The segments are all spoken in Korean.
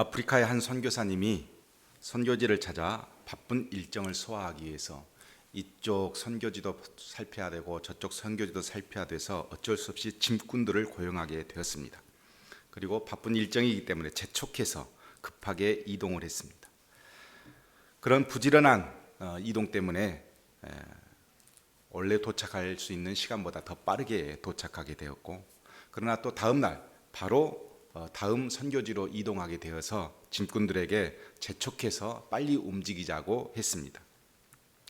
아프리카의 한 선교사님이 선교지를 찾아 바쁜 일정을 소화하기 위해서 이쪽 선교지도 살펴야 되고 저쪽 선교지도 살펴야 돼서 어쩔 수 없이 짐꾼들을 고용하게 되었습니다. 그리고 바쁜 일정이기 때문에 재촉해서 급하게 이동을 했습니다. 그런 부지런한 이동 때문에 원래 도착할 수 있는 시간보다 더 빠르게 도착하게 되었고, 그러나 또 다음 날 바로 다음 선교지로 이동하게 되어서 짐꾼들에게 재촉해서 빨리 움직이자고 했습니다.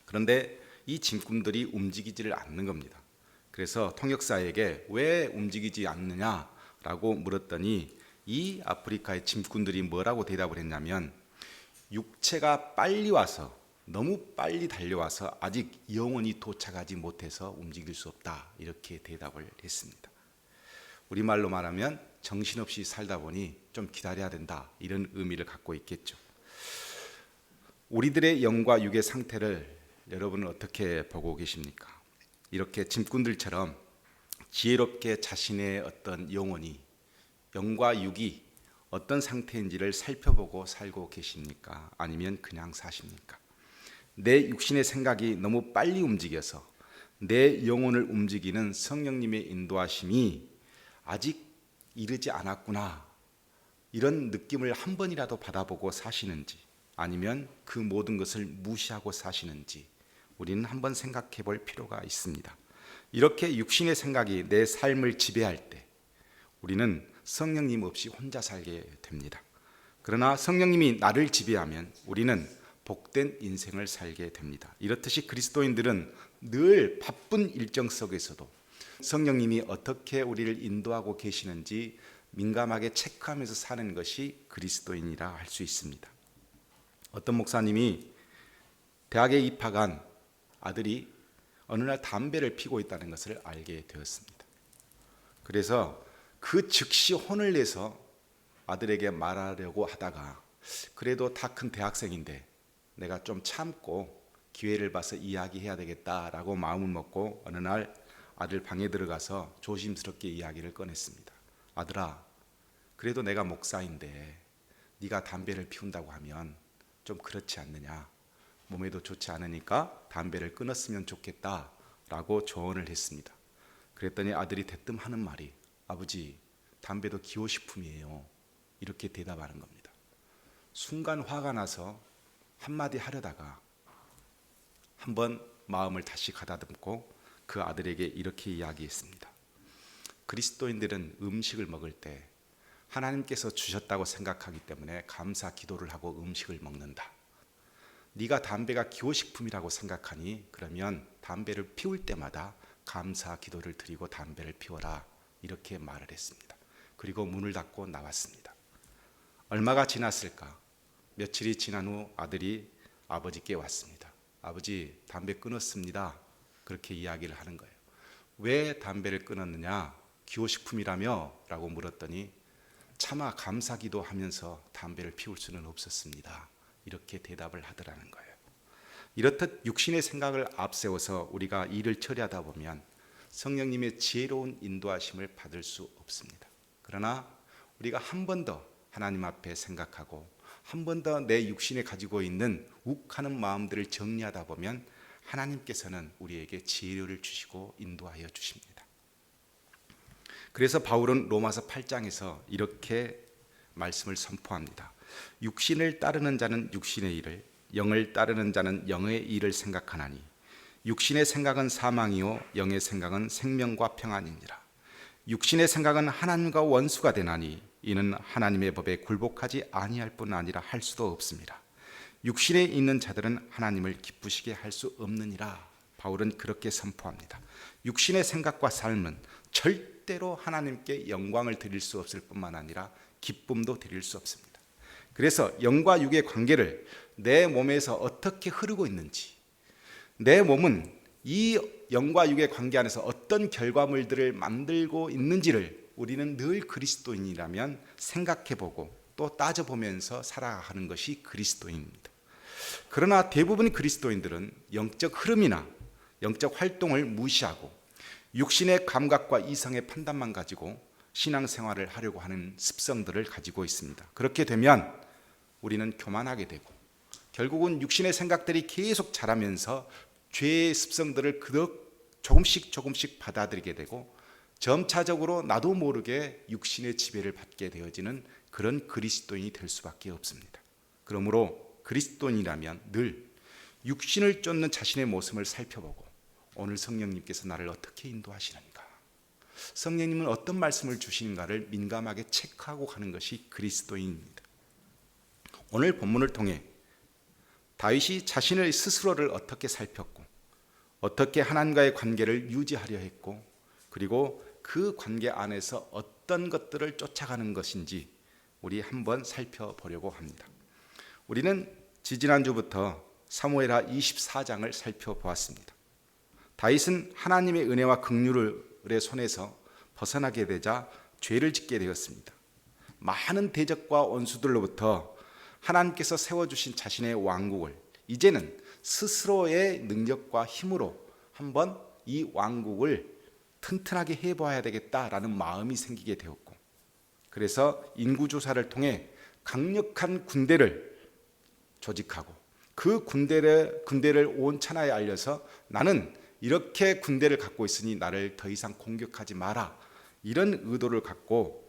그런데 이 짐꾼들이 움직이지를 않는 겁니다. 그래서 통역사에게 왜 움직이지 않느냐라고 물었더니 이 아프리카의 짐꾼들이 뭐라고 대답을 했냐면, 육체가 빨리 와서, 너무 빨리 달려와서 아직 영혼이 도착하지 못해서 움직일 수 없다, 이렇게 대답을 했습니다. 우리말로 말하면 정신없이 살다 보니 좀 기다려야 된다, 이런 의미를 갖고 있겠죠. 우리들의 영과 육의 상태를 여러분은 어떻게 보고 계십니까? 이렇게 짐꾼들처럼 지혜롭게 자신의 어떤 영혼이, 영과 육이 어떤 상태인지를 살펴보고 살고 계십니까? 아니면 그냥 사십니까? 내 육신의 생각이 너무 빨리 움직여서 내 영혼을 움직이는 성령님의 인도하심이 아직 이르지 않았구나, 이런 느낌을 한 번이라도 받아보고 사시는지, 아니면 그 모든 것을 무시하고 사시는지 우리는 한번 생각해 볼 필요가 있습니다. 이렇게 육신의 생각이 내 삶을 지배할 때 우리는 성령님 없이 혼자 살게 됩니다. 그러나 성령님이 나를 지배하면 우리는 복된 인생을 살게 됩니다. 이렇듯이 그리스도인들은 늘 바쁜 일정 속에서도 성령님이 어떻게 우리를 인도하고 계시는지 민감하게 체크하면서 사는 것이 그리스도인이라 할 수 있습니다. 어떤 목사님이 대학에 입학한 아들이 어느 날 담배를 피고 있다는 것을 알게 되었습니다. 그래서 그 즉시 혼을 내서 아들에게 말하려고 하다가, 그래도 다 큰 대학생인데 내가 좀 참고 기회를 봐서 이야기해야 되겠다라고 마음을 먹고 어느 날 아들 방에 들어가서 조심스럽게 이야기를 꺼냈습니다. 아들아, 그래도 내가 목사인데 네가 담배를 피운다고 하면 좀 그렇지 않느냐, 몸에도 좋지 않으니까 담배를 끊었으면 좋겠다라고 조언을 했습니다. 그랬더니 아들이 대뜸 하는 말이, 아버지, 담배도 기호식품이에요, 이렇게 대답하는 겁니다. 순간 화가 나서 한마디 하려다가 한번 마음을 다시 가다듬고 그 아들에게 이렇게 이야기했습니다. 그리스도인들은 음식을 먹을 때 하나님께서 주셨다고 생각하기 때문에 감사 기도를 하고 음식을 먹는다. 네가 담배가 기호식품이라고 생각하니 그러면 담배를 피울 때마다 감사 기도를 드리고 담배를 피워라, 이렇게 말을 했습니다. 그리고 문을 닫고 나왔습니다. 얼마가 지났을까? 며칠이 지난 후 아들이 아버지께 왔습니다. 아버지, 담배 끊었습니다, 그렇게 이야기를 하는 거예요. 왜 담배를 끊었느냐? 기호식품이라며? 라고 물었더니 차마 감사기도 하면서 담배를 피울 수는 없었습니다, 이렇게 대답을 하더라는 거예요. 이렇듯 육신의 생각을 앞세워서 우리가 일을 처리하다 보면 성령님의 지혜로운 인도하심을 받을 수 없습니다. 그러나 우리가 한 번 더 하나님 앞에 생각하고 한 번 더 내 육신에 가지고 있는 욱하는 마음들을 정리하다 보면 하나님께서는 우리에게 지혜를 주시고 인도하여 주십니다. 그래서 바울은 로마서 8장에서 이렇게 말씀을 선포합니다. 육신을 따르는 자는 육신의 일을, 영을 따르는 자는 영의 일을 생각하나니 육신의 생각은 사망이요 영의 생각은 생명과 평안이니라. 육신의 생각은 하나님과 원수가 되나니 이는 하나님의 법에 굴복하지 아니할 뿐 아니라 할 수도 없습니다. 육신에 있는 자들은 하나님을 기쁘시게 할 수 없느니라. 바울은 그렇게 선포합니다. 육신의 생각과 삶은 절대로 하나님께 영광을 드릴 수 없을 뿐만 아니라 기쁨도 드릴 수 없습니다. 그래서 영과 육의 관계를 내 몸에서 어떻게 흐르고 있는지, 내 몸은 이 영과 육의 관계 안에서 어떤 결과물들을 만들고 있는지를 우리는 늘 그리스도인이라면 생각해보고 또 따져보면서 살아가는 것이 그리스도인입니다. 그러나 대부분 그리스도인들은 영적 흐름이나 영적 활동을 무시하고 육신의 감각과 이성의 판단만 가지고 신앙생활을 하려고 하는 습성들을 가지고 있습니다. 그렇게 되면 우리는 교만하게 되고 결국은 육신의 생각들이 계속 자라면서 죄의 습성들을 조금씩 받아들이게 되고 점차적으로 나도 모르게 육신의 지배를 받게 되어지는 그런 그리스도인이 될 수밖에 없습니다. 그러므로 그리스도인이라면 늘 육신을 쫓는 자신의 모습을 살펴보고 오늘 성령님께서 나를 어떻게 인도하시는가, 성령님은 어떤 말씀을 주시는가를 민감하게 체크하고 가는 것이 그리스도인입니다. 오늘 본문을 통해 다윗이 자신의 스스로를 어떻게 살폈고 어떻게 하나님과의 관계를 유지하려 했고 그리고 그 관계 안에서 어떤 것들을 쫓아가는 것인지 우리 한번 살펴보려고 합니다. 우리는 지지난주부터 사무엘하 24장을 살펴보았습니다. 다윗은 하나님의 은혜와 긍휼의 손에서 벗어나게 되자 죄를 짓게 되었습니다. 많은 대적과 원수들로부터 하나님께서 세워주신 자신의 왕국을 이제는 스스로의 능력과 힘으로 한번 이 왕국을 튼튼하게 해봐야 되겠다라는 마음이 생기게 되었고, 그래서 인구조사를 통해 강력한 군대를 조직하고 그 군대를 온 천하에 알려서 나는 이렇게 군대를 갖고 있으니 나를 더 이상 공격하지 마라, 이런 의도를 갖고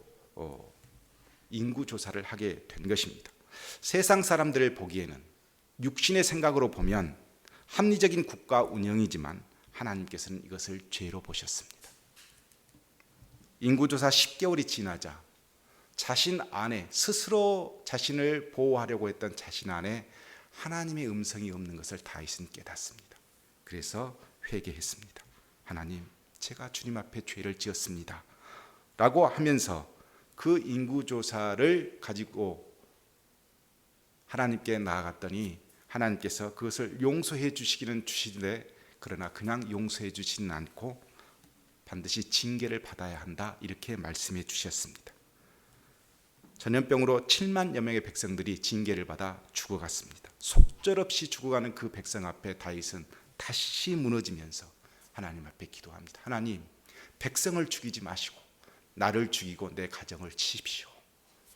인구조사를 하게 된 것입니다. 세상 사람들을 보기에는 육신의 생각으로 보면 합리적인 국가 운영이지만 하나님께서는 이것을 죄로 보셨습니다. 인구조사 10개월이 지나자 자신 안에 스스로 자신을 보호하려고 했던 자신 안에 하나님의 음성이 없는 것을 다윗은 깨닫습니다. 그래서 회개했습니다. 하나님, 제가 주님 앞에 죄를 지었습니다 라고 하면서 그 인구조사를 가지고 하나님께 나아갔더니 하나님께서 그것을 용서해 주시기는 주시는데 그러나 그냥 용서해 주시는 않고 반드시 징계를 받아야 한다, 이렇게 말씀해 주셨습니다. 전염병으로 7만여 명의 백성들이 징계를 받아 죽어갔습니다. 속절없이 죽어가는 그 백성 앞에 다윗은 다시 무너지면서 하나님 앞에 기도합니다. 하나님, 백성을 죽이지 마시고 나를 죽이고 내 가정을 치십시오.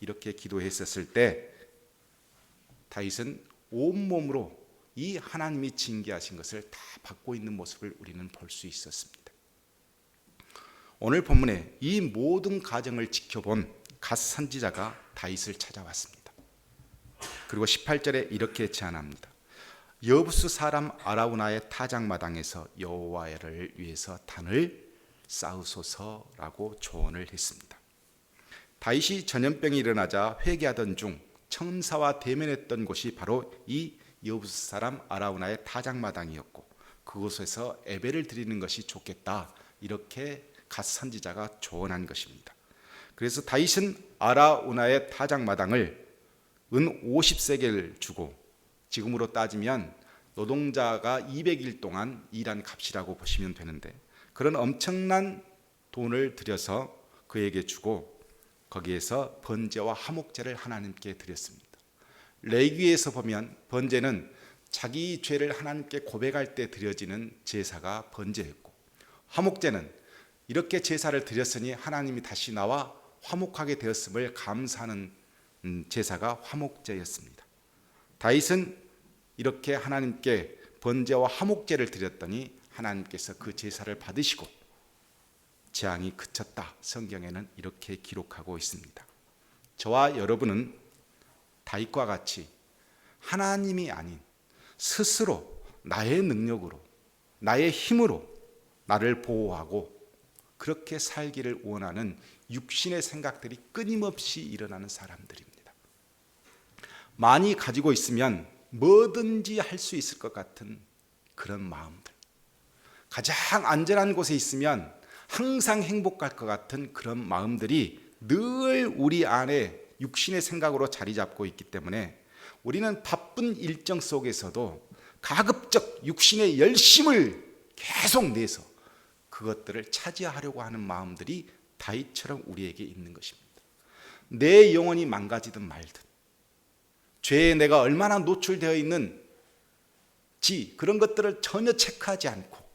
이렇게 기도했었을 때 다윗은 온몸으로 이 하나님이 징계하신 것을 다 받고 있는 모습을 우리는 볼 수 있었습니다. 오늘 본문에 이 모든 과정을 지켜본 갓 선지자가 다윗을 찾아왔습니다. 그리고 18절에 이렇게 제안합니다. 여부스 사람 아라우나의 타작마당에서 여호와를 위해서 단을 쌓으소서라고 조언을 했습니다. 다윗이 전염병이 일어나자 회개하던 중 천사와 대면했던 곳이 바로 이 여부스 사람 아라우나의 타작마당이었고 그곳에서 예배를 드리는 것이 좋겠다, 이렇게 갓 선지자가 조언한 것입니다. 그래서 다윗은 아라우나의 타작마당을 은 50세겔 주고, 지금으로 따지면 노동자가 200일 동안 일한 값이라고 보시면 되는데, 그런 엄청난 돈을 들여서 그에게 주고 거기에서 번제와 화목제를 하나님께 드렸습니다. 레위기에서 보면 번제는 자기 죄를 하나님께 고백할 때 드려지는 제사가 번제였고, 화목제는 이렇게 제사를 드렸으니 하나님이 다시 나와 화목하게 되었음을 감사하는 제사가 화목제였습니다. 다윗은 이렇게 하나님께 번제와 화목제를 드렸더니 하나님께서 그 제사를 받으시고 재앙이 그쳤다, 성경에는 이렇게 기록하고 있습니다. 저와 여러분은 다윗과 같이 하나님이 아닌 스스로 나의 능력으로 나의 힘으로 나를 보호하고 그렇게 살기를 원하는 육신의 생각들이 끊임없이 일어나는 사람들입니다. 많이 가지고 있으면 뭐든지 할 수 있을 것 같은 그런 마음들, 가장 안전한 곳에 있으면 항상 행복할 것 같은 그런 마음들이 늘 우리 안에 육신의 생각으로 자리 잡고 있기 때문에 우리는 바쁜 일정 속에서도 가급적 육신의 열심을 계속 내서 그것들을 차지하려고 하는 마음들이 다윗처럼 우리에게 있는 것입니다. 내 영혼이 망가지든 말든, 죄에 내가 얼마나 노출되어 있는지 그런 것들을 전혀 체크하지 않고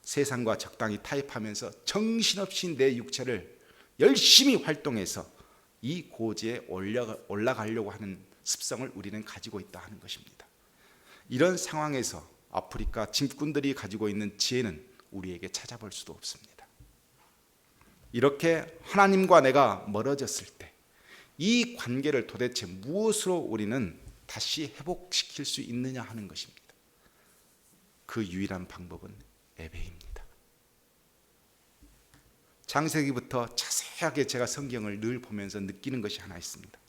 세상과 적당히 타협하면서 정신없이 내 육체를 열심히 활동해서 이 고지에 올라가려고 하는 습성을 우리는 가지고 있다 하는 것입니다. 이런 상황에서 아프리카 짐꾼들이 가지고 있는 지혜는 우리에게 찾아볼 수도 없습니다. 이렇게 하나님과 내가 멀어졌을 때 이 관계를 도대체 무엇으로 우리는 다시 회복시킬 수 있느냐 하는 것입니다. 그 유일한 방법은 예배입니다. 창세기부터 자세하게 제가 성경을 늘 보면서 느끼는 것이 하나 있습니다.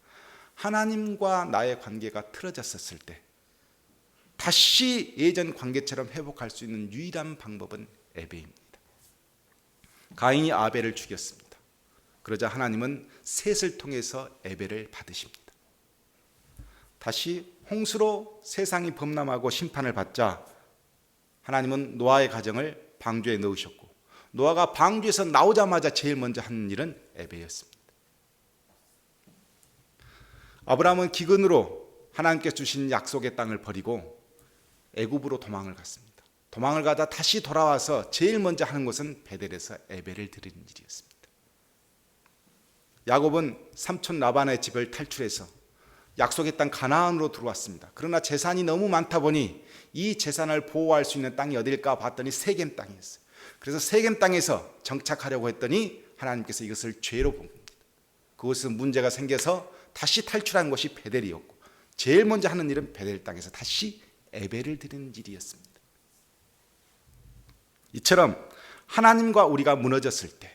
하나님과 나의 관계가 틀어졌었을 때 다시 예전 관계처럼 회복할 수 있는 유일한 방법은 예배입니다. 가인이 아벨을 죽였습니다. 그러자 하나님은 셋을 통해서 예배를 받으십니다. 다시 홍수로 세상이 범람하고 심판을 받자 하나님은 노아의 가정을 방주에 넣으셨고, 노아가 방주에서 나오자마자 제일 먼저 하는 일은 예배였습니다. 아브라함은 기근으로 하나님께 주신 약속의 땅을 버리고 애굽으로 도망을 갔습니다. 도망을 가다 다시 돌아와서 제일 먼저 하는 것은 베델에서 예배를 드리는 일이었습니다. 야곱은 삼촌 라반의 집을 탈출해서 약속의 땅 가나안으로 들어왔습니다. 그러나 재산이 너무 많다 보니 이 재산을 보호할 수 있는 땅이 어딜까 봤더니 세겜 땅이었어요. 그래서 세겜 땅에서 정착하려고 했더니 하나님께서 이것을 죄로 본 겁니다. 그것은 문제가 생겨서 다시 탈출한 것이 베델이었고, 제일 먼저 하는 일은 베델 땅에서 다시 예배를 드리는 일이었습니다. 이처럼 하나님과 우리가 무너졌을 때,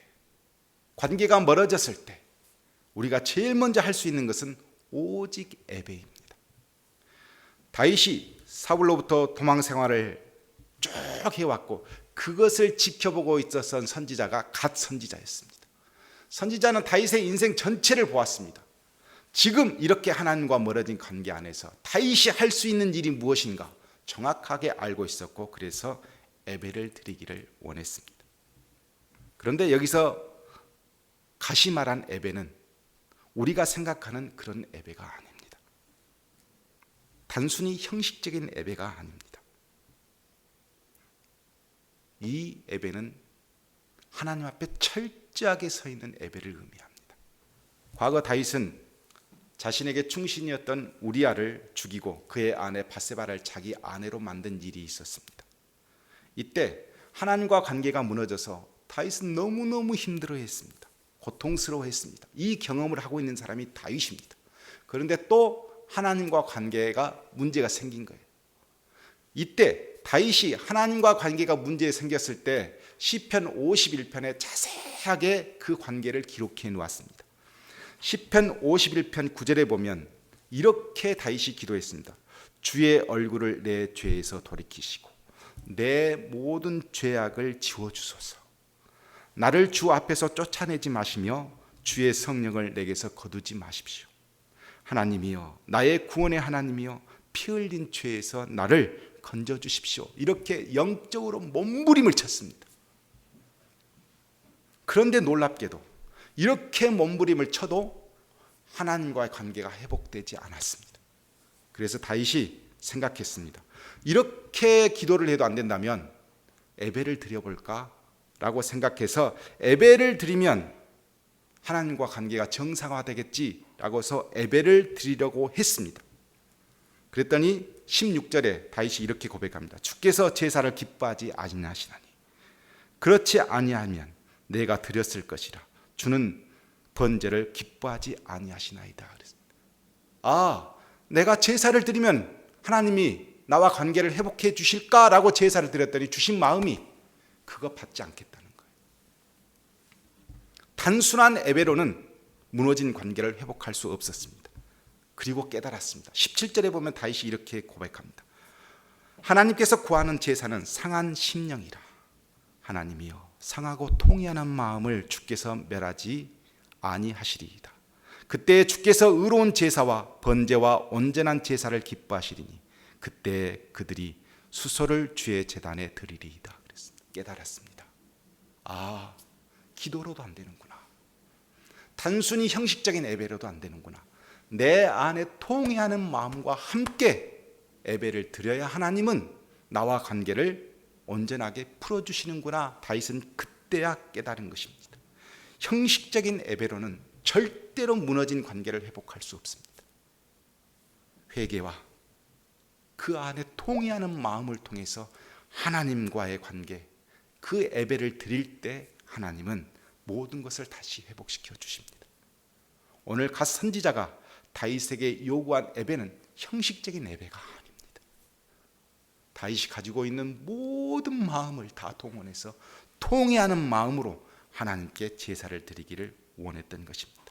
관계가 멀어졌을 때 우리가 제일 먼저 할 수 있는 것은 오직 예배입니다. 다윗이 사울로부터 도망 생활을 쭉 해왔고 그것을 지켜보고 있었던 선지자가 갓 선지자였습니다. 선지자는 다윗의 인생 전체를 보았습니다. 지금 이렇게 하나님과 멀어진 관계 안에서 다윗이 할 수 있는 일이 무엇인가 정확하게 알고 있었고, 그래서 예배를 드리기를 원했습니다. 그런데 여기서 가시 말한 예배는 우리가 생각하는 그런 예배가 아닙니다. 단순히 형식적인 예배가 아닙니다. 이 예배는 하나님 앞에 철저하게 서 있는 예배를 의미합니다. 과거 다윗은 자신에게 충신이었던 우리아를 죽이고 그의 아내 바세바를 자기 아내로 만든 일이 있었습니다. 이때 하나님과 관계가 무너져서 다윗은 너무너무 힘들어했습니다. 고통스러워했습니다. 이 경험을 하고 있는 사람이 다윗입니다. 그런데 또 하나님과 관계가 문제가 생긴 거예요. 이때 다윗이 하나님과 관계가 문제 생겼을 때 시편 51편에 자세하게 그 관계를 기록해 놓았습니다. 시편 51편 9절에 보면 이렇게 다윗이 기도했습니다. 주의 얼굴을 내 죄에서 돌이키시고 내 모든 죄악을 지워주소서. 나를 주 앞에서 쫓아내지 마시며 주의 성령을 내게서 거두지 마십시오. 하나님이여, 나의 구원의 하나님이여, 피 흘린 죄에서 나를 건져주십시오. 이렇게 영적으로 몸부림을 쳤습니다. 그런데 놀랍게도 이렇게 몸부림을 쳐도 하나님과의 관계가 회복되지 않았습니다. 그래서 다윗이 생각했습니다. 이렇게 기도를 해도 안 된다면 예배를 드려볼까? 라고 생각해서 예배를 드리면 하나님과 관계가 정상화되겠지라고 해서 예배를 드리려고 했습니다. 그랬더니 16절에 다윗이 이렇게 고백합니다. 주께서 제사를 기뻐하지 아니하시나니 그렇지 아니하면 내가 드렸을 것이라. 주는 번제를 기뻐하지 아니하시나이다. 그랬습니다. 내가 제사를 드리면 하나님이 나와 관계를 회복해 주실까라고 제사를 드렸더니 주신 마음이 그거 받지 않겠다는 거예요. 단순한 예배로는 무너진 관계를 회복할 수 없었습니다. 그리고 깨달았습니다. 17절에 보면 다윗이 이렇게 고백합니다. 하나님께서 구하는 제사는 상한 심령이라. 하나님이여, 상하고 통회하는 마음을 주께서 멸하지 아니하시리이다. 그때 주께서 의로운 제사와 번제와 온전한 제사를 기뻐하시리니 그때 그들이 수소를 주의 제단에 드리리이다. 깨달았습니다. 기도로도 안 되는구나. 단순히 형식적인 예배로도 안 되는구나. 내 안에 통회하는 마음과 함께 예배를 드려야 하나님은 나와 관계를 온전하게 풀어주시는구나. 다윗은 그때야 깨달은 것입니다. 형식적인 예배로는 절대로 무너진 관계를 회복할 수 없습니다. 회개와 그 안에 통회하는 마음을 통해서 하나님과의 관계, 그 예배를 드릴 때 하나님은 모든 것을 다시 회복시켜 주십니다. 오늘 갓 선지자가 다윗에게 요구한 예배는 형식적인 예배가 아닙니다. 다윗이 가지고 있는 모든 마음을 다 동원해서 통회하는 마음으로 하나님께 제사를 드리기를 원했던 것입니다.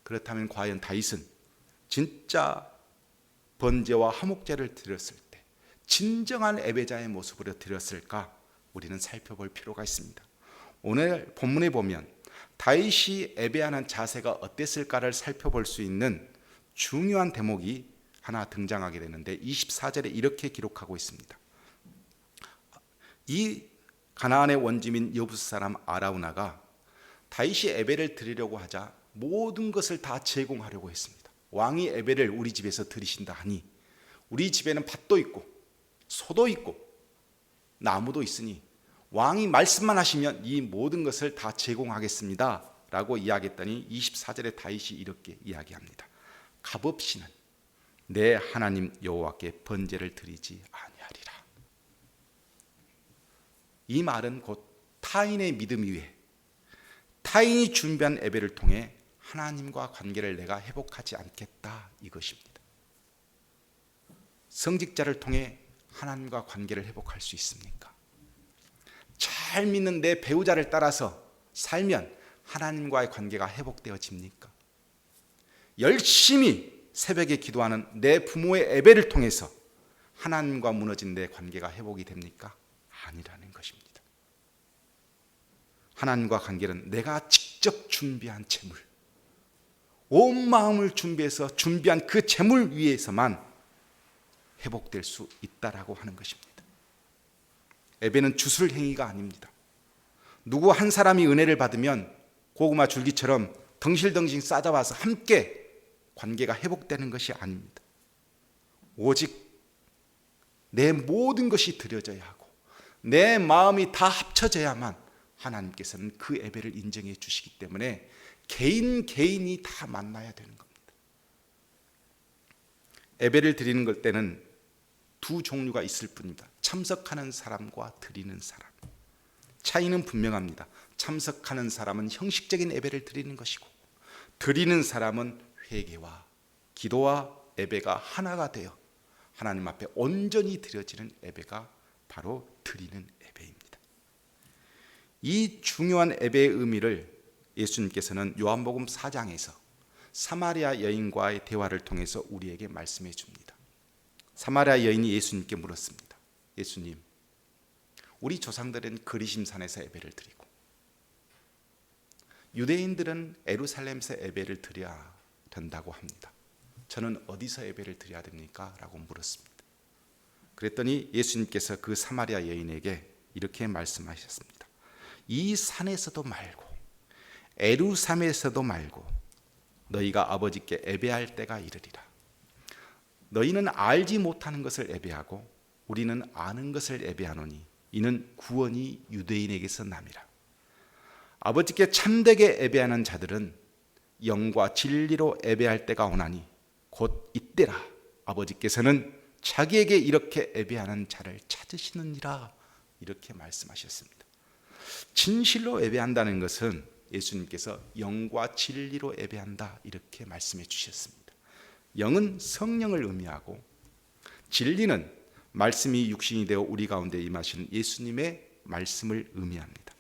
그렇다면 과연 다윗은 진짜 번제와 화목제를 드렸을 때 진정한 예배자의 모습으로 드렸을까? 우리는 살펴볼 필요가 있습니다. 오늘 본문에 보면 다윗이 예배하는 자세가 어땠을까를 살펴볼 수 있는 중요한 대목이 하나 등장하게 되는데 24절에 이렇게 기록하고 있습니다. 이 가나안의 원주민 여부스 사람 아라우나가 다윗이 예배를 드리려고 하자 모든 것을 다 제공하려고 했습니다. 왕이 예배를 우리 집에서 드리신다 하니 우리 집에는 밭도 있고 소도 있고 나무도 있으니 왕이 말씀만 하시면 이 모든 것을 다 제공하겠습니다 라고 이야기했더니 24절에 다윗이 이렇게 이야기합니다. 값없이는 내 하나님 여호와께 번제를 드리지 아니하리라. 이 말은 곧 타인의 믿음 위에 타인이 준비한 예배를 통해 하나님과 관계를 내가 회복하지 않겠다 이것입니다. 성직자를 통해 하나님과 관계를 회복할 수 있습니까? 잘 믿는 내 배우자를 따라서 살면 하나님과의 관계가 회복되어집니까? 열심히 새벽에 기도하는 내 부모의 예배를 통해서 하나님과 무너진 내 관계가 회복이 됩니까? 아니라는 것입니다. 하나님과 관계는 내가 직접 준비한 재물, 온 마음을 준비해서 준비한 그 재물 위에서만 회복될 수 있다라고 하는 것입니다. 예배는 주술 행위가 아닙니다. 누구 한 사람이 은혜를 받으면 고구마 줄기처럼 덩실덩실 쌓아와서 함께 관계가 회복되는 것이 아닙니다. 오직 내 모든 것이 드려져야 하고 내 마음이 다 합쳐져야만 하나님께서는 그 예배를 인정해 주시기 때문에 개인이 다 만나야 되는 겁니다. 예배를 드리는 것 때는 두 종류가 있을 뿐입니다. 참석하는 사람과 드리는 사람. 차이는 분명합니다. 참석하는 사람은 형식적인 예배를 드리는 것이고 드리는 사람은 회개와 기도와 예배가 하나가 되어 하나님 앞에 온전히 드려지는 예배가 바로 드리는 예배입니다. 이 중요한 예배의 의미를 예수님께서는 요한복음 4장에서 사마리아 여인과의 대화를 통해서 우리에게 말씀해 줍니다. 사마리아 여인이 예수님께 물었습니다. 예수님, 우리 조상들은 그리심산에서 예배를 드리고 유대인들은 예루살렘에서 예배를 드려야 된다고 합니다. 저는 어디서 예배를 드려야 됩니까? 라고 물었습니다. 그랬더니 예수님께서 그 사마리아 여인에게 이렇게 말씀하셨습니다. 이 산에서도 말고 예루살렘에서도 말고 너희가 아버지께 예배할 때가 이르리라. 너희는 알지 못하는 것을 예배하고 우리는 아는 것을 예배하노니 이는 구원이 유대인에게서 남이라. 아버지께 참되게 예배하는 자들은 영과 진리로 예배할 때가 오나니 곧 이때라. 아버지께서는 자기에게 이렇게 예배하는 자를 찾으시느니라. 이렇게 말씀하셨습니다. 진실로 예배한다는 것은 예수님께서 영과 진리로 예배한다 이렇게 말씀해 주셨습니다. 영은 성령을 의미하고 진리는 말씀이 육신이 되어 우리 가운데 임하시는 예수님의 말씀을 의미합니다.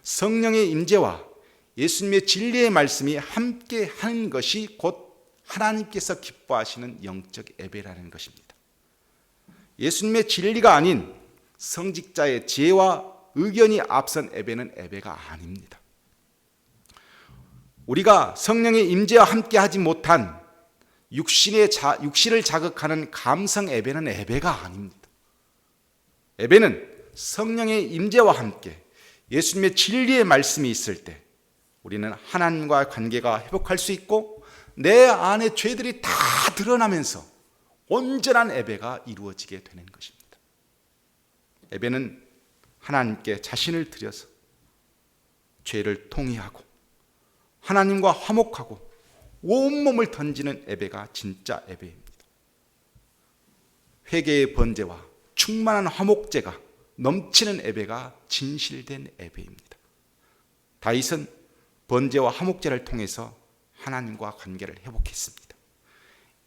성령의 임재와 예수님의 진리의 말씀이 함께 하는 것이 곧 하나님께서 기뻐하시는 영적 예배라는 것입니다. 예수님의 진리가 아닌 성직자의 지혜와 의견이 앞선 예배는 예배가 아닙니다. 우리가 성령의 임재와 함께 하지 못한 육신을 자극하는 감성 예배는 예배가 아닙니다. 예배는 성령의 임재와 함께 예수님의 진리의 말씀이 있을 때 우리는 하나님과 관계가 회복할 수 있고 내 안의 죄들이 다 드러나면서 온전한 예배가 이루어지게 되는 것입니다. 예배는 하나님께 자신을 드려서 죄를 통회하고 하나님과 화목하고 온몸을 던지는 예배가 진짜 예배입니다. 회개의 번제와 충만한 화목제가 넘치는 예배가 진실된 예배입니다. 다윗은 번제와 화목제를 통해서 하나님과 관계를 회복했습니다.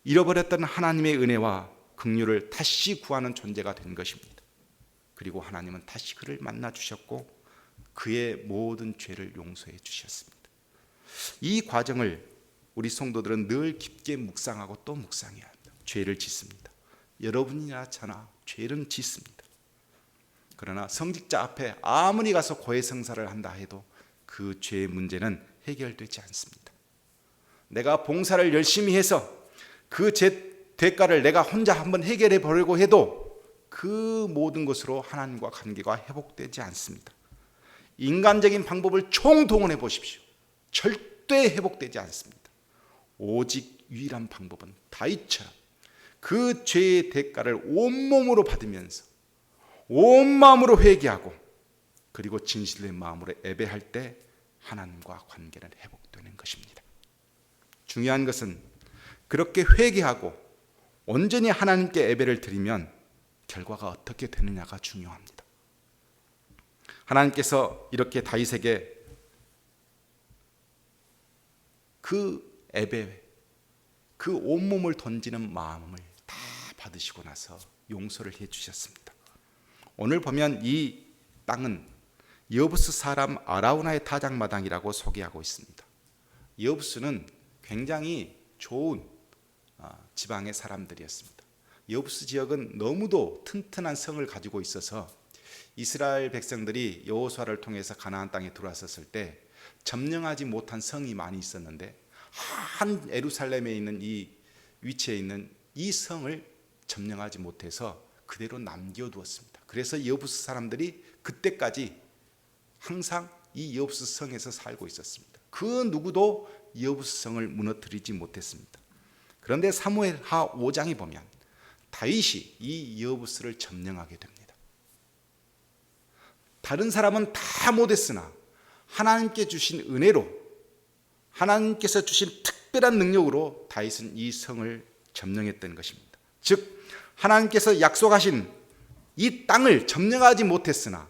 잃어버렸던 하나님의 은혜와 긍휼을 다시 구하는 존재가 된 것입니다. 그리고 하나님은 다시 그를 만나 주셨고 그의 모든 죄를 용서해 주셨습니다. 이 과정을 우리 성도들은 늘 깊게 묵상하고 또 묵상해야 합니다. 죄를 짓습니다. 여러분이나 저나 죄는 짓습니다. 그러나 성직자 앞에 아무리 가서 고해성사를 한다 해도 그 죄의 문제는 해결되지 않습니다. 내가 봉사를 열심히 해서 그 죄 대가를 내가 혼자 한번 해결해 보려고 해도 그 모든 것으로 하나님과 관계가 회복되지 않습니다. 인간적인 방법을 총동원해 보십시오. 절대 회복되지 않습니다. 오직 유일한 방법은 다윗처럼 그 죄의 대가를 온몸으로 받으면서 온 마음으로 회개하고 그리고 진실된 마음으로 예배할 때 하나님과 관계는 회복되는 것입니다. 중요한 것은 그렇게 회개하고 온전히 하나님께 예배를 드리면 결과가 어떻게 되느냐가 중요합니다. 하나님께서 이렇게 다윗에게 그 예배, 그 온몸을 던지는 마음을 다 받으시고 나서 용서를 해 주셨습니다. 오늘 보면 이 땅은 여부스 사람 아라우나의 타작마당이라고 소개하고 있습니다. 여부스는 굉장히 좋은 지방의 사람들이었습니다. 여부스 지역은 너무도 튼튼한 성을 가지고 있어서 이스라엘 백성들이 여호수아를 통해서 가나안 땅에 들어왔었을 때 점령하지 못한 성이 많이 있었는데 한 예루살렘에 있는 이 위치에 있는 이 성을 점령하지 못해서 그대로 남겨두었습니다. 그래서 여부스 사람들이 그때까지 항상 이 여부스 성에서 살고 있었습니다. 그 누구도 여부스 성을 무너뜨리지 못했습니다. 그런데 사무엘하 5장에 보면 다윗이 이 여부스를 점령하게 됩니다. 다른 사람은 다 못했으나 하나님께 주신 은혜로 하나님께서 주신 특별한 능력으로 다윗은 이 성을 점령했던 것입니다. 즉 하나님께서 약속하신 이 땅을 점령하지 못했으나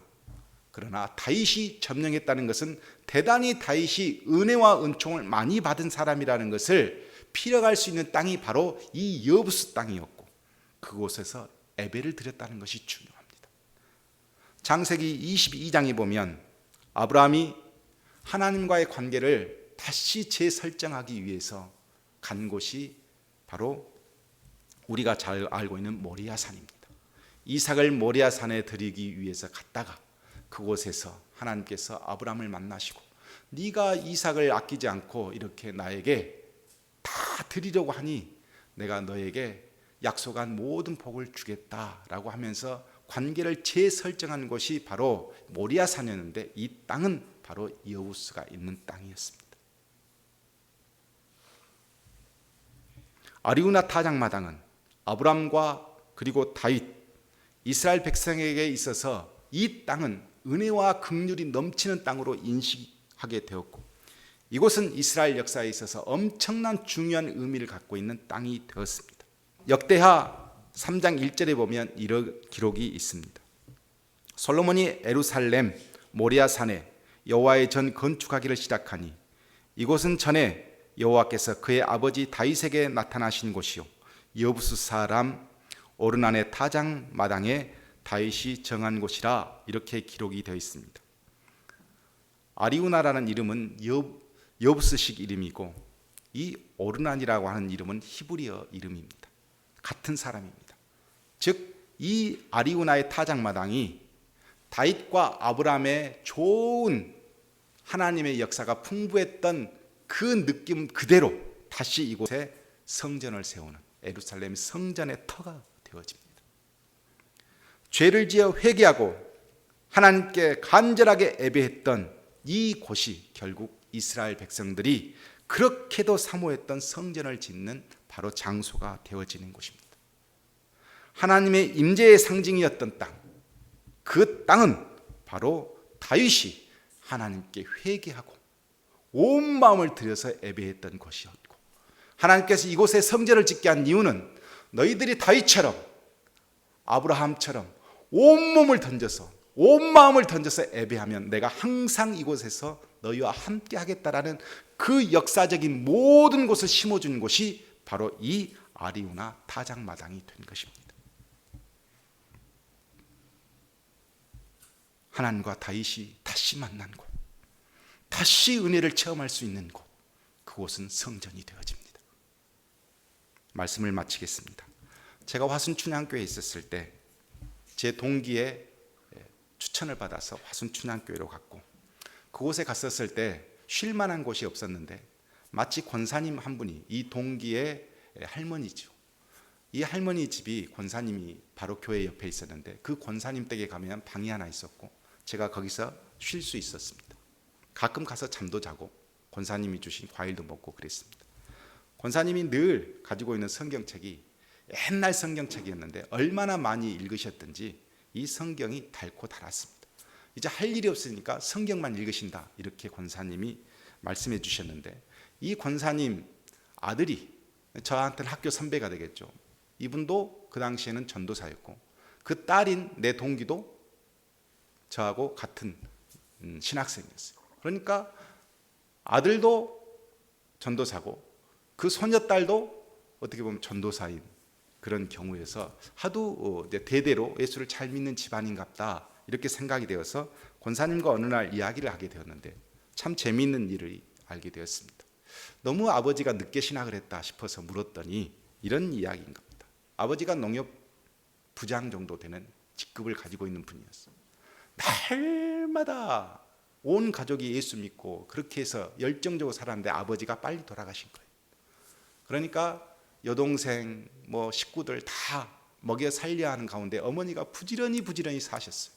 그러나 다윗이 점령했다는 것은 대단히 다윗이 은혜와 은총을 많이 받은 사람이라는 것을 필요할 수 있는 땅이 바로 이 여부스 땅이었고 그곳에서 예배를 드렸다는 것이 중요합니다. 창세기 22장에 보면 아브라함이 하나님과의 관계를 다시 재설정하기 위해서 간 곳이 바로 우리가 잘 알고 있는 모리아산입니다. 이삭을 모리아산에 드리기 위해서 갔다가 그곳에서 하나님께서 아브라함을 만나시고 네가 이삭을 아끼지 않고 이렇게 나에게 다 드리려고 하니 내가 너에게 약속한 모든 복을 주겠다라고 하면서 관계를 재설정한 곳이 바로 모리아산이었는데 이 땅은 바로 여부스가 있는 땅이었습니다. 아리우나 타작마당은 아브람과 그리고 다윗 이스라엘 백성에게 있어서 이 땅은 은혜와 긍휼이 넘치는 땅으로 인식하게 되었고 이곳은 이스라엘 역사에 있어서 엄청난 중요한 의미를 갖고 있는 땅이 되었습니다. 역대하 3장 1절에 보면 이런 기록이 있습니다. 솔로몬이 예루살렘 모리아산에 여호와의 전 건축하기를 시작하니 이곳은 전에 여호와께서 그의 아버지 다윗에게 나타나신 곳이요 여부스 사람 오르난의 타작 마당에 다윗이 정한 곳이라 이렇게 기록이 되어 있습니다. 아리우나라는 이름은 여부스식 이름이고 이 오르난이라고 하는 이름은 히브리어 이름입니다. 같은 사람입니다. 즉 이 아리우나의 타작 마당이 다윗과 아브라함의 좋은 하나님의 역사가 풍부했던 그 느낌 그대로 다시 이곳에 성전을 세우는 예루살렘 성전의 터가 되어집니다. 죄를 지어 회개하고 하나님께 간절하게 예배했던 이 곳이 결국 이스라엘 백성들이 그렇게도 사모했던 성전을 짓는 바로 장소가 되어지는 곳입니다. 하나님의 임재의 상징이었던 땅, 그 땅은 바로 다윗이 하나님께 회개하고 온 마음을 들여서 예배했던 곳이었고, 하나님께서 이곳에 성전을 짓게 한 이유는 너희들이 다윗처럼 아브라함처럼 온 몸을 던져서 온 마음을 던져서 예배하면 내가 항상 이곳에서 너희와 함께 하겠다라는 그 역사적인 모든 곳을 심어준 곳이 바로 이 아리우나 타작마당이 된 것입니다. 하나님과 다윗이 다시 만난 곳, 다시 은혜를 체험할 수 있는 곳, 그곳은 성전이 되어집니다. 말씀을 마치겠습니다. 제가 화순춘향교회에 있었을 때 제 동기의 추천을 받아서 화순춘향교회로 갔고, 그곳에 갔었을 때 쉴 만한 곳이 없었는데 마치 권사님 한 분이, 이 동기의 할머니죠, 이 할머니 집이 권사님이 바로 교회 옆에 있었는데 그 권사님 댁에 가면 방이 하나 있었고 제가 거기서 쉴 수 있었습니다. 가끔 가서 잠도 자고 권사님이 주신 과일도 먹고 그랬습니다. 권사님이 늘 가지고 있는 성경책이 옛날 성경책이었는데 얼마나 많이 읽으셨든지 이 성경이 닳고 닳았습니다. 이제 할 일이 없으니까 성경만 읽으신다, 이렇게 권사님이 말씀해 주셨는데, 이 권사님 아들이 저한테는 학교 선배가 되겠죠. 이분도 그 당시에는 전도사였고 그 딸인 내 동기도 저하고 같은 신학생이었어요. 그러니까 아들도 전도사고 그 소녀딸도 어떻게 보면 전도사인 그런 경우에서 하도 대대로 예수를 잘 믿는 집안인갑다, 이렇게 생각이 되어서 권사님과 어느 날 이야기를 하게 되었는데 참 재미있는 일을 알게 되었습니다. 너무 아버지가 늦게 신학을 했다 싶어서 물었더니 이런 이야기인 겁니다. 아버지가 농협 부장 정도 되는 직급을 가지고 있는 분이었어요. 날마다 온 가족이 예수 믿고 그렇게 해서 열정적으로 살았는데 아버지가 빨리 돌아가신 거예요. 그러니까 여동생 식구들 다 먹여 살려야 하는 가운데 어머니가 부지런히 사셨어요.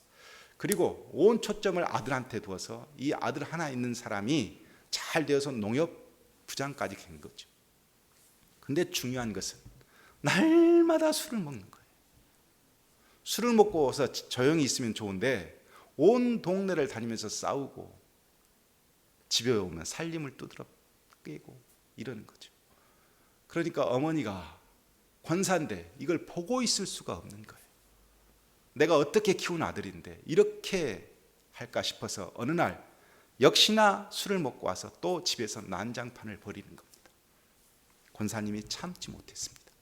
그리고 온 초점을 아들한테 두어서 이 아들 하나 있는 사람이 잘 되어서 농협 부장까지 된 거죠. 근데 중요한 것은 날마다 술을 먹는 거예요. 술을 먹고서 조용히 있으면 좋은데 온 동네를 다니면서 싸우고 집에 오면 살림을 두드러 깨고 이러는 거죠. 그러니까 어머니가 권사인데 이걸 보고 있을 수가 없는 거예요. 내가 어떻게 키운 아들인데 이렇게 할까 싶어서 어느 날 역시나 술을 먹고 와서 또 집에서 난장판을 벌이는 겁니다. 권사님이 참지 못했습니다.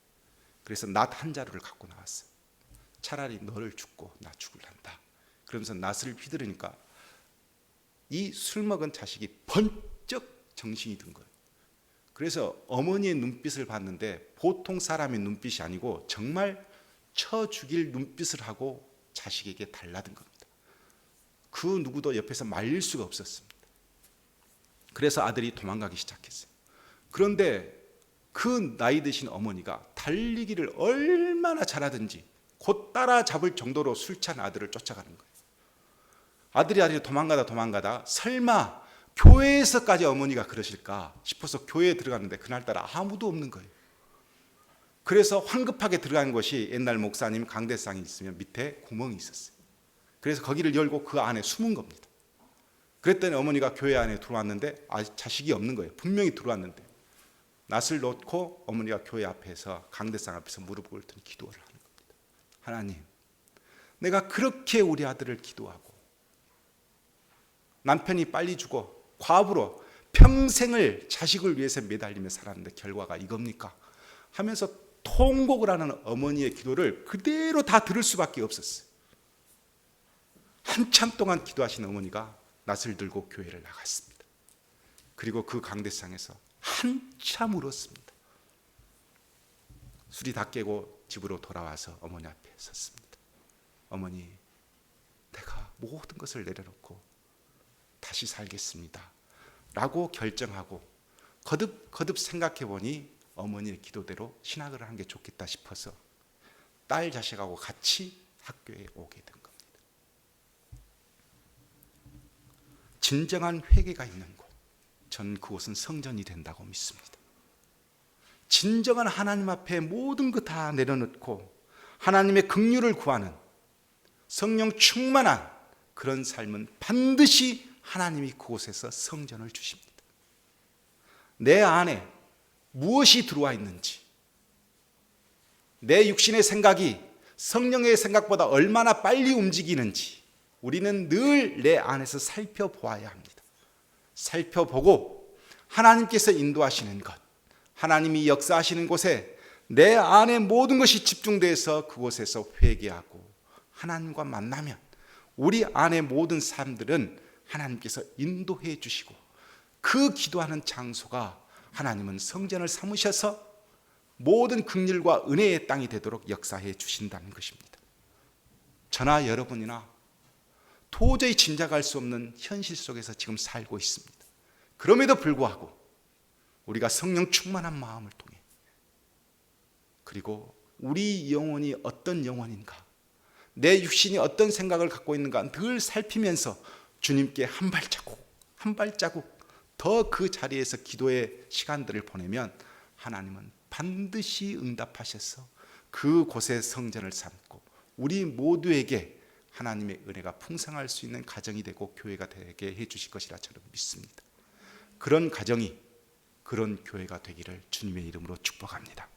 그래서 낫 한 자루를 갖고 나왔어요. 차라리 너를 죽고 나 죽을란다. 그러면서 낫을 휘두르니까 이 술 먹은 자식이 번쩍 정신이 든 거예요. 그래서 어머니의 눈빛을 봤는데 보통 사람의 눈빛이 아니고 정말 쳐 죽일 눈빛을 하고 자식에게 달라든 겁니다. 그 누구도 옆에서 말릴 수가 없었습니다. 그래서 아들이 도망가기 시작했어요. 그런데 그 나이 드신 어머니가 달리기를 얼마나 잘하든지 곧 따라잡을 정도로 술 찬 아들을 쫓아가는 거예요. 아들이 도망가다 설마 교회에서까지 어머니가 그러실까 싶어서 교회에 들어갔는데 그날따라 아무도 없는 거예요. 그래서 황급하게 들어간 것이 옛날 목사님 강대상이 있으면 밑에 구멍이 있었어요. 그래서 거기를 열고 그 안에 숨은 겁니다. 그랬더니 어머니가 교회 안에 들어왔는데 아직 자식이 없는 거예요. 분명히 들어왔는데 낫을 놓고 어머니가 교회 앞에서 강대상 앞에서 무릎을 꿇더니 기도를 하는 겁니다. 하나님, 내가 그렇게 우리 아들을 기도하고 남편이 빨리 죽어 과부로 평생을 자식을 위해서 매달리며 살았는데 결과가 이겁니까? 하면서 통곡을 하는 어머니의 기도를 그대로 다 들을 수밖에 없었어요. 한참 동안 기도하신 어머니가 낫을 들고 교회를 나갔습니다. 그리고 그 강대상에서 한참 울었습니다. 술이 다 깨고 집으로 돌아와서 어머니 앞에 섰습니다. 어머니, 내가 모든 것을 내려놓고 다시 살겠습니다 라고 결정하고 거듭 생각해 보니 어머니의 기도대로 신학을 하는 게 좋겠다 싶어서 딸 자식하고 같이 학교에 오게 된 겁니다. 진정한 회개가 있는 곳, 전 그곳은 성전이 된다고 믿습니다. 진정한 하나님 앞에 모든 것 다 내려놓고 하나님의 긍휼을 구하는 성령 충만한 그런 삶은 반드시 하나님이 그곳에서 성전을 주십니다. 내 안에 무엇이 들어와 있는지, 내 육신의 생각이 성령의 생각보다 얼마나 빨리 움직이는지 우리는 늘 내 안에서 살펴보아야 합니다. 살펴보고 하나님께서 인도하시는 것, 하나님이 역사하시는 곳에 내 안에 모든 것이 집중돼서 그곳에서 회개하고 하나님과 만나면 우리 안의 모든 사람들은 하나님께서 인도해 주시고 그 기도하는 장소가 하나님은 성전을 삼으셔서 모든 긍휼과 은혜의 땅이 되도록 역사해 주신다는 것입니다. 저나 여러분이나 도저히 짐작할 수 없는 현실 속에서 지금 살고 있습니다. 그럼에도 불구하고 우리가 성령 충만한 마음을 통해, 그리고 우리 영혼이 어떤 영혼인가, 내 육신이 어떤 생각을 갖고 있는가 늘 살피면서 주님께 한 발자국 더 그 자리에서 기도의 시간들을 보내면 하나님은 반드시 응답하셔서 그곳에 성전을 삼고 우리 모두에게 하나님의 은혜가 풍성할 수 있는 가정이 되고 교회가 되게 해 주실 것이라 저는 믿습니다. 그런 가정이, 그런 교회가 되기를 주님의 이름으로 축복합니다.